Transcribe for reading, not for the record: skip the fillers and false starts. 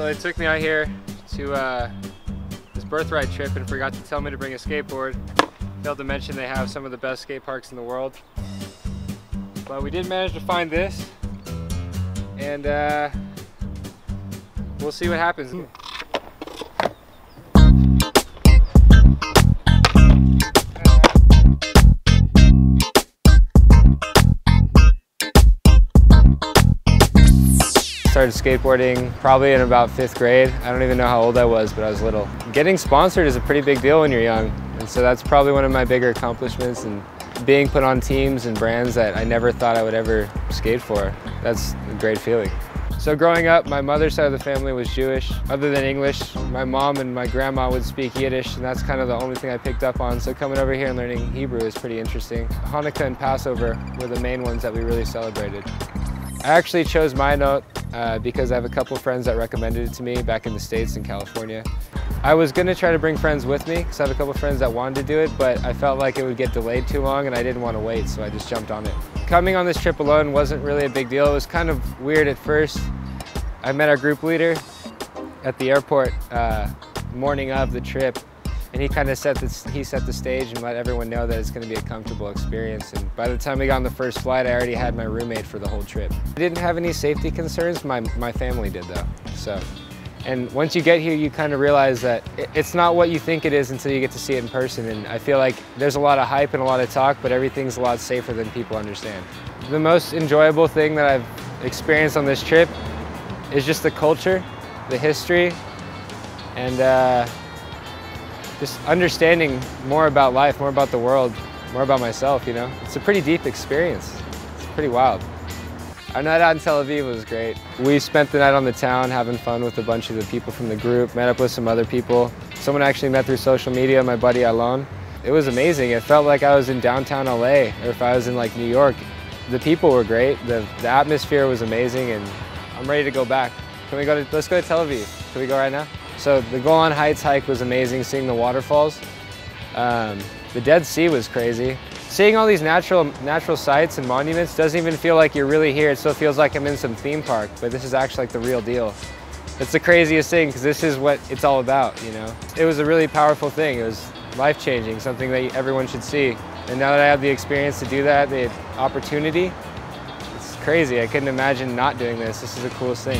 So they took me out here to this Birthright trip and forgot to tell me to bring a skateboard. Failed to mention they have some of the best skate parks in the world. But we did manage to find this, and we'll see what happens. Started skateboarding probably in about 5th grade. I don't even know how old I was, but I was little. Getting sponsored is a pretty big deal when you're young, and so that's probably one of my bigger accomplishments, and being put on teams and brands that I never thought I would ever skate for. That's a great feeling. So growing up, my mother's side of the family was Jewish. Other than English, my mom and my grandma would speak Yiddish, and that's kind of the only thing I picked up on. So coming over here and learning Hebrew is pretty interesting. Hanukkah and Passover were the main ones that we really celebrated. I actually chose Mayanot because I have a couple friends that recommended it to me back in the States in California. I was going to try to bring friends with me because I have a couple friends that wanted to do it, but I felt like it would get delayed too long and I didn't want to wait, so I just jumped on it. Coming on this trip alone wasn't really a big deal. It was kind of weird at first. I met our group leader at the airport morning of the trip, and he kind of set the stage and let everyone know that it's going to be a comfortable experience. And by the time we got on the first flight, I already had my roommate for the whole trip. I didn't have any safety concerns. My family did though. And once you get here, you kind of realize that it's not what you think it is until you get to see it in person. And I feel like there's a lot of hype and a lot of talk, but everything's a lot safer than people understand. The most enjoyable thing that I've experienced on this trip is just the culture, the history, and just understanding more about life, more about the world, more about myself, you know? It's a pretty deep experience. It's pretty wild. Our night out in Tel Aviv was great. We spent the night on the town having fun with a bunch of the people from the group, met up with some other people. Someone I actually met through social media, my buddy Alon. It was amazing. It felt like I was in downtown LA, or if I was in like New York. The people were great, the atmosphere was amazing, and I'm ready to go back. Let's go to Tel Aviv. Can we go right now? So the Golan Heights hike was amazing, seeing the waterfalls. The Dead Sea was crazy. Seeing all these natural sites and monuments doesn't even feel like you're really here. It still feels like I'm in some theme park, but this is actually like the real deal. It's the craziest thing because this is what it's all about, you know? It was a really powerful thing. It was life-changing, something that everyone should see. And now that I have the experience to do that, the opportunity, it's crazy. I couldn't imagine not doing this. This is the coolest thing.